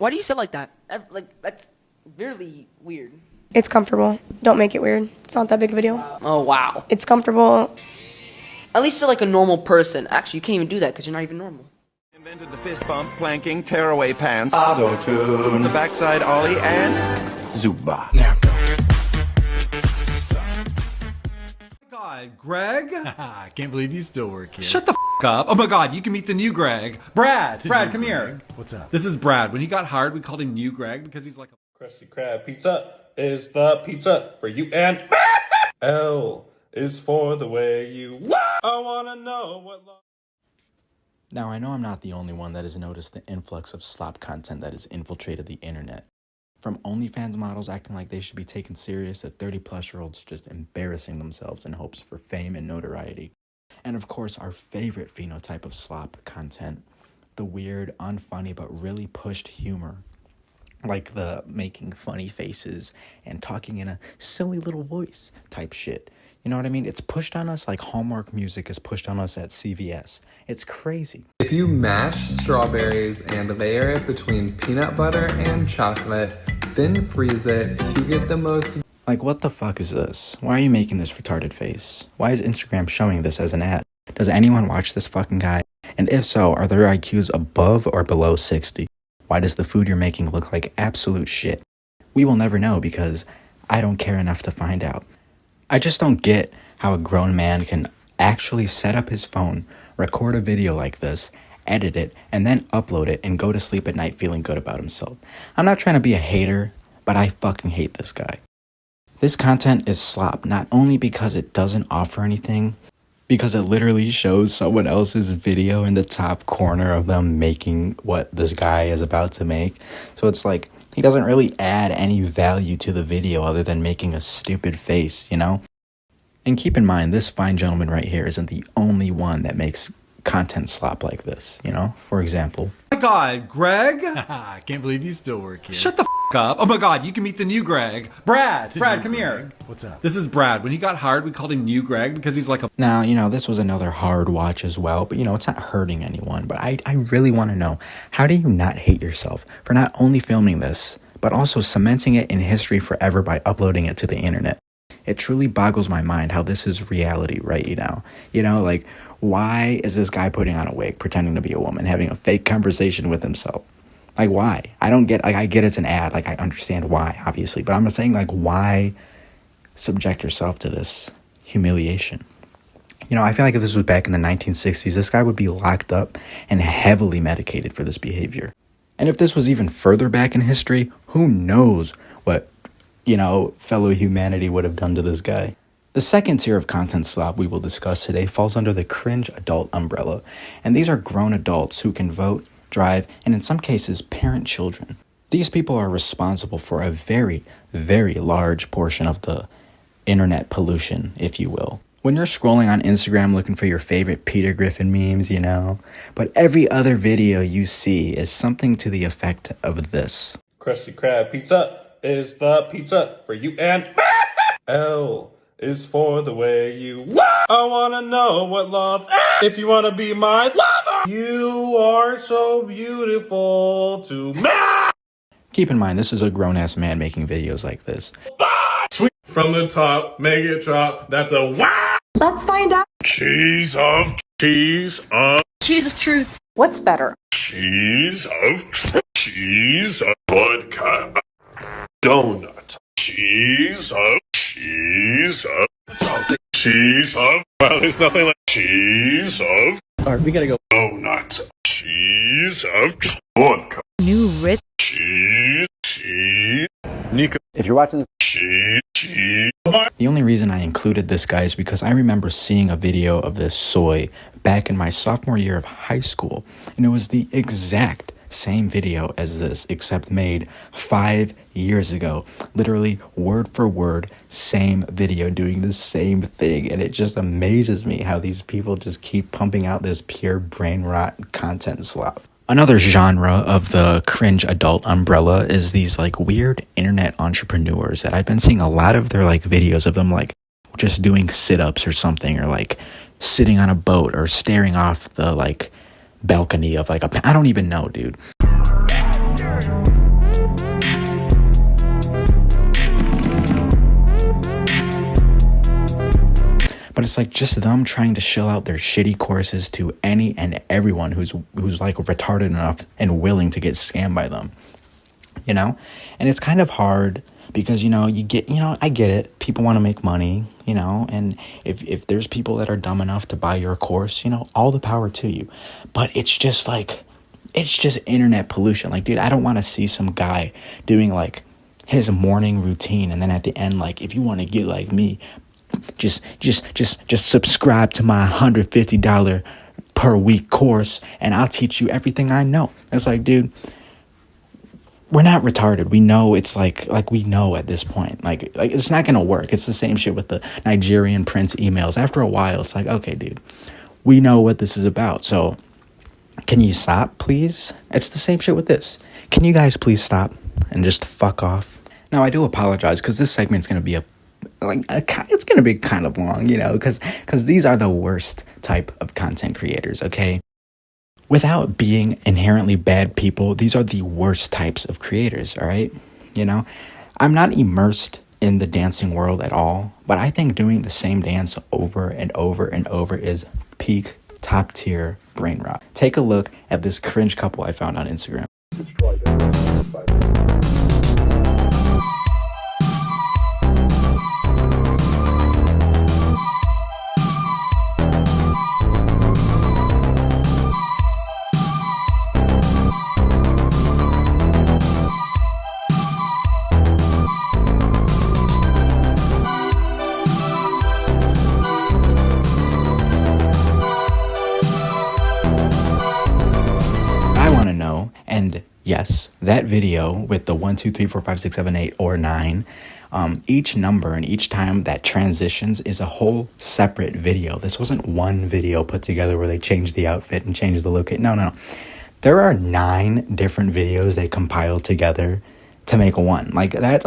Why do you say it like that? Like, that's really weird. It's comfortable. Don't make it weird. It's not that big of a deal. Oh, wow. It's comfortable. At least you're like a normal person. Actually, you can't even do that because you're not even normal. Invented the fist bump, planking, tearaway pants, auto-tune, the backside ollie, and Zumba. Now go. God, Greg? I can't believe you still work here. Shut the f up. Oh my god, you can meet the new Greg. Brad, come here. What's up? This is Brad. When he got hired, we called him New Greg because he's like a... Krusty Krab pizza is the pizza for you, and L is for the way you I wanna know what love. Now, I know I'm not the only one that has noticed the influx of slop content that has infiltrated the internet. From OnlyFans models acting like they should be taken serious to 30-plus-year-olds just embarrassing themselves in hopes for fame and notoriety. And of course, our favorite phenotype of slop content, the weird, unfunny, but really pushed humor. Like the making funny faces and talking in a silly little voice type shit. You know what I mean? It's pushed on us like Hallmark music is pushed on us at CVS. It's crazy. If you mash strawberries and layer it between peanut butter and chocolate, then freeze it, you get the most... Like, what the fuck is this? Why are you making this retarded face? Why is Instagram showing this as an ad? Does anyone watch this fucking guy? And if so, are their IQs above or below 60? Why does the food you're making look like absolute shit? We will never know because I don't care enough to find out. I just don't get how a grown man can actually set up his phone, record a video like this, edit it, and then upload it and go to sleep at night feeling good about himself. I'm not trying to be a hater, but I fucking hate this guy. This content is slop, not only because it doesn't offer anything, because it literally shows someone else's video in the top corner of them making what this guy is about to make. So it's like, he doesn't really add any value to the video other than making a stupid face, you know? And keep in mind, this fine gentleman right here isn't the only one that makes content slop like this, you know? For example... Oh my god, Greg? I can't believe you still work here. Shut the f up. Oh my god, you can meet the new Greg. Brad, come here. What's up? This is Brad. When he got hired, we called him New Greg because he's like a... Now, you know, this was another hard watch as well, but, you know, it's not hurting anyone. But I really want to know, how do you not hate yourself for not only filming this, but also cementing it in history forever by uploading it to the internet? It truly boggles my mind how this is reality right now. You know, like, why is this guy putting on a wig, pretending to be a woman, having a fake conversation with himself? Like, why? I don't get, like, I get it's an ad. Like, I understand why, obviously. But I'm saying, like, why subject yourself to this humiliation? You know, I feel like if this was back in the 1960s, this guy would be locked up and heavily medicated for this behavior. And if this was even further back in history, who knows what, you know, fellow humanity would have done to this guy. The second tier of content slop we will discuss today falls under the cringe adult umbrella. And these are grown adults who can vote, drive, and in some cases, parent children. These people are responsible for a very, very large portion of the internet pollution, if you will. When you're scrolling on Instagram looking for your favorite Peter Griffin memes, you know, but every other video you see is something to the effect of this. Krusty Krab pizza is the pizza for you, and L is for the way you I wanna know what love if you wanna be my lover. You are so beautiful to me. Keep in mind, this is a grown-ass man making videos like this. Sweet from the top, make it drop. That's a wow. Let's find out. Cheese of truth. What's better? cheese of vodka, donut, cheese of, well, there's nothing like cheese of, Alright, we gotta go. donut, cheese of vodka, New rich. cheese, Nico, If you're watching this, cheese. the only reason I included this guy is because I remember seeing a video of this soy back in my sophomore year of high school, and it was the exact same video as this, except made 5 years ago. Literally word for word, same video doing the same thing, and it just amazes me how these people just keep pumping out this pure brain rot content slop. Another genre of the cringe adult umbrella is these like weird internet entrepreneurs that I've been seeing a lot of their like videos of them like just doing sit-ups or something, or like sitting on a boat or staring off the like balcony of like I don't even know, dude. it's like just them trying to shill out their shitty courses to any and everyone who's like retarded enough and willing to get scammed by them, you know? And it's kind of hard because, I get it. People want to make money, and if there's people that are dumb enough to buy your course, all the power to you. But it's just internet pollution. Like, dude, I don't want to see some guy doing like his morning routine and then at the end, like, if you want to get like me, just subscribe to my $150 per week course and I'll teach you everything I know. It's like, dude, we're not retarded. We know it's like we know at this point. Like it's not gonna work. It's the same shit with the Nigerian prince emails. After a while, it's like, okay, dude, we know what this is about. So can you stop, please? It's the same shit with this. Can you guys please stop and just fuck off? Now, I do apologize because this segment's gonna be it's gonna be kind of long, because these are the worst type of content creators. Okay. Without being inherently bad people, these are the worst types of creators, all right? I'm not immersed in the dancing world at all, but I think doing the same dance over and over and over is peak top tier brain rot. Take a look at this cringe couple I found on Instagram. And yes, that video with the 1, 2, 3, 4, 5, 6, 7, 8, or 9, each number and each time that transitions is a whole separate video. This wasn't one video put together where they changed the outfit and changed the location. No. There are 9 different videos they compiled together to make one. Like that,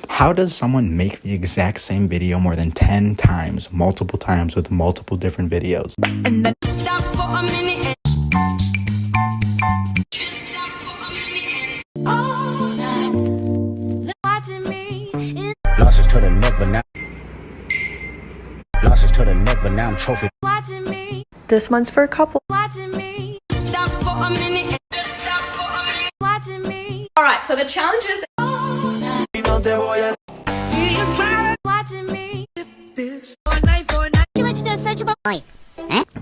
how does someone make the exact same video more than 10 times, multiple times with multiple different videos? And then stop for a minute. Losses to the neck, but now losses to the neck, but now I'm trophy. Watching me. This one's for a couple. Watching me. Stop for a minute. Just stop for a minute. Watching me. All right, so the challenge is Watching me.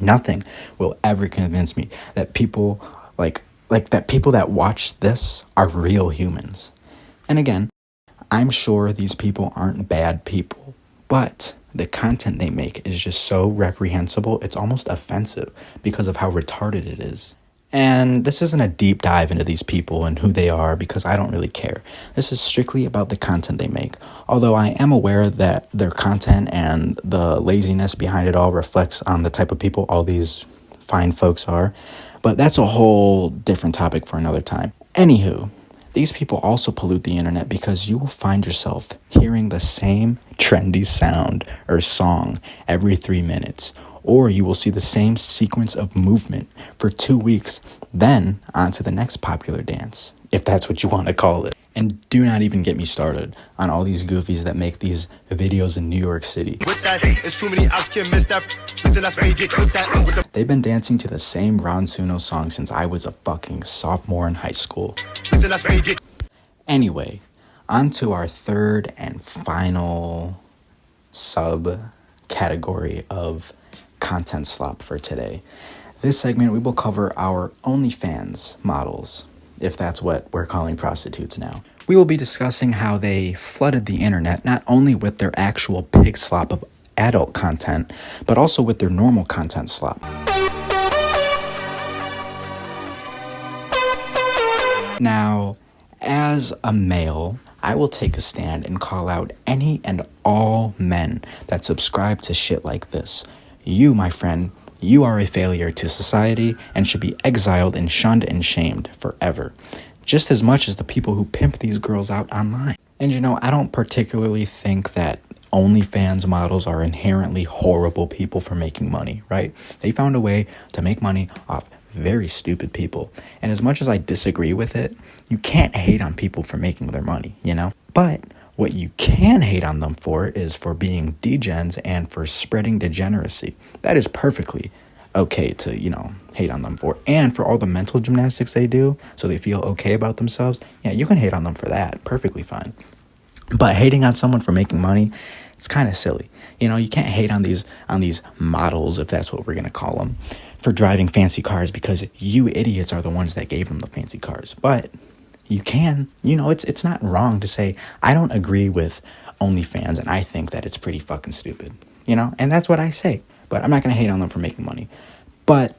Nothing will ever convince me that people that people that watch this are real humans. And again, I'm sure these people aren't bad people, but the content they make is just so reprehensible, it's almost offensive because of how retarded it is. And this isn't a deep dive into these people and who they are because I don't really care. This is strictly about the content they make. Although I am aware that their content and the laziness behind it all reflects on the type of people all these fine folks are. But that's a whole different topic for another time. Anywho, these people also pollute the internet because you will find yourself hearing the same trendy sound or song every 3 minutes. Or you will see the same sequence of movement for 2 weeks, then on to the next popular dance, if that's what you want to call it. And do not even get me started on all these goofies that make these videos in New York City. They've been dancing to the same Ron Suno song since I was a fucking sophomore in high school. Anyway, on to our third and final subcategory of content slop for today. This segment, we will cover our OnlyFans models, if that's what we're calling prostitutes now. We will be discussing how they flooded the internet not only with their actual pig slop of adult content, but also with their normal content slop. Now, as a male, I will take a stand and call out any and all men that subscribe to shit like this. You, my friend, you are a failure to society and should be exiled and shunned and shamed forever, just as much as the people who pimp these girls out online. And I don't particularly think that OnlyFans models are inherently horrible people for making money, right? They found a way to make money off very stupid people. And as much as I disagree with it, you can't hate on people for making their money, But What you can hate on them for is for being degens and for spreading degeneracy. That is perfectly okay to, hate on them for. And for all the mental gymnastics they do, so they feel okay about themselves, yeah, you can hate on them for that. Perfectly fine. But hating on someone for making money, it's kind of silly. You can't hate on these models, if that's what we're going to call them, for driving fancy cars because you idiots are the ones that gave them the fancy cars. But you can, it's not wrong to say, I don't agree with OnlyFans and I think that it's pretty fucking stupid, and that's what I say. But I'm not going to hate on them for making money. But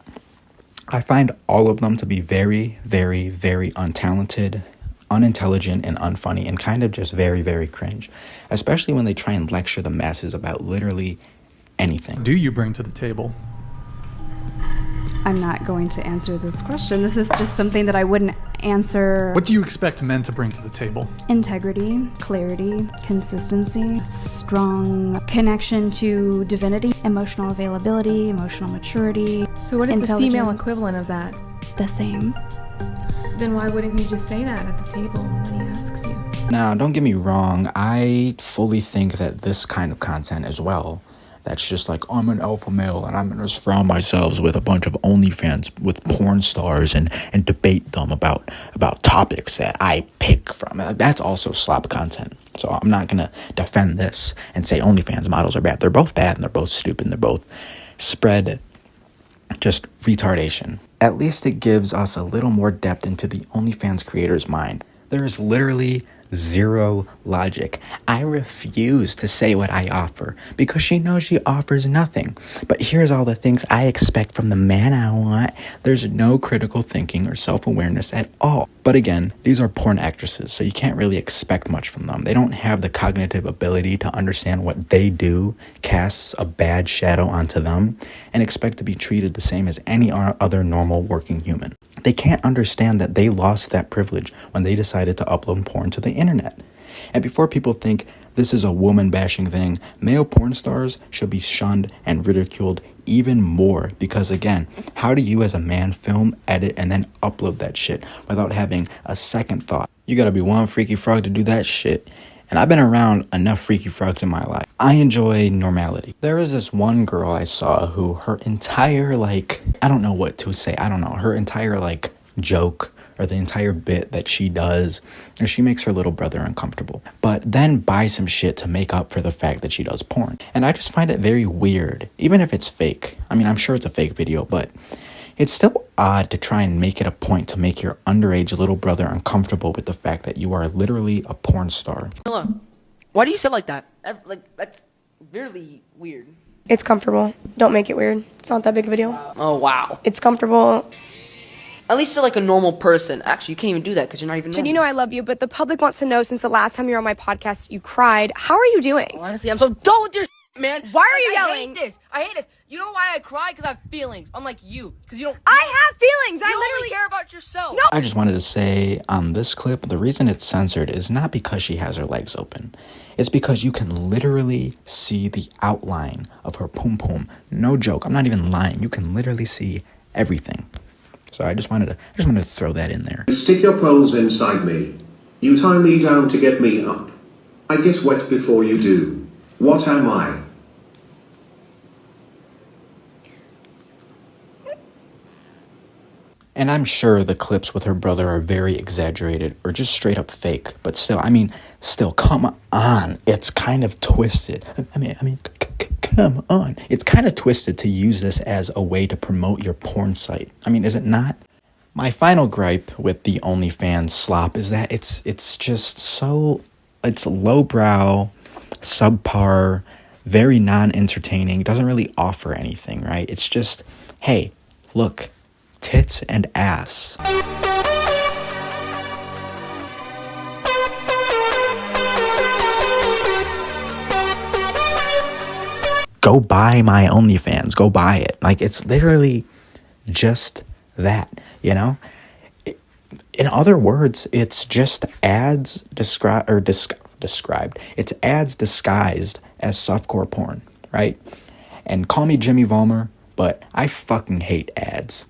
I find all of them to be very, very, very untalented, unintelligent, and unfunny, and kind of just very, very cringe, especially when they try and lecture the masses about literally anything. Do you bring to the table? I'm not going to answer this question. This is just something that I wouldn't answer. What do you expect men to bring to the table? Integrity, clarity, consistency, strong connection to divinity, emotional availability, emotional maturity. So what is the female equivalent of that? The same. Then why wouldn't you just say that at the table when he asks you? Now, don't get me wrong. I fully think that this kind of content as well, that's just like, I'm an alpha male and I'm going to surround myself with a bunch of OnlyFans with porn stars and debate them about topics that I pick from. That's also slop content. So I'm not going to defend this and say OnlyFans models are bad. They're both bad and they're both stupid and they're both spread just retardation. At least it gives us a little more depth into the OnlyFans creator's mind. There is literally zero logic. I refuse to say what I offer because she knows she offers nothing. But here's all the things I expect from the man I want. There's no critical thinking or self-awareness at all. But again, these are porn actresses, so you can't really expect much from them. They don't have the cognitive ability to understand what they do casts a bad shadow onto them and expect to be treated the same as any other normal working human. They can't understand that they lost that privilege when they decided to upload porn to the internet. And before people think this is a woman-bashing thing, male porn stars should be shunned and ridiculed even more because, again, how do you as a man film, edit, and then upload that shit without having a second thought? You gotta be one freaky frog to do that shit. And I've been around enough freaky frogs in my life. I enjoy normality. There is this one girl I saw who her entire, I don't know what to say. I don't know. Her entire, joke or the entire bit that she does, or she makes her little brother uncomfortable, but then buy some shit to make up for the fact that she does porn. And I just find it very weird, even if it's fake. I mean, I'm sure it's a fake video, but it's still odd to try and make it a point to make your underage little brother uncomfortable with the fact that you are literally a porn star. Look, why do you say it like that? That's really weird. It's comfortable. Don't make it weird. It's not that big a video. Oh, wow. It's comfortable. At least you're like a normal person. Actually, you can't even do that because you're not even normal. Jen, you know I love you, but the public wants to know since the last time you were on my podcast, you cried. How are you doing? Honestly, I'm so done with your man. Why are you yelling? I hate this. You know why I cry? Because I have feelings. Unlike you. Because you don't. I have feelings. You only care about yourself. No. I just wanted to say on this clip, the reason it's censored is not because she has her legs open. It's because you can literally see the outline of her pum pum. No joke. I'm not even lying. You can literally see everything. So I just wanted to throw that in there. Stick your poles inside me. You tie me down to get me up. I get wet before you do. What am I? And I'm sure the clips with her brother are very exaggerated or just straight up fake. But still, come on. It's kind of twisted. Come on. It's kind of twisted to use this as a way to promote your porn site. Is it not? My final gripe with the OnlyFans slop is that it's just so, it's lowbrow, subpar, very non-entertaining, doesn't really offer anything, right? It's just, hey, look, tits and ass. Go buy my OnlyFans. Go buy it. It's literally just that, In other words, it's just ads described. It's ads disguised as softcore porn, right? And call me Jimmy Vollmer, but I fucking hate ads.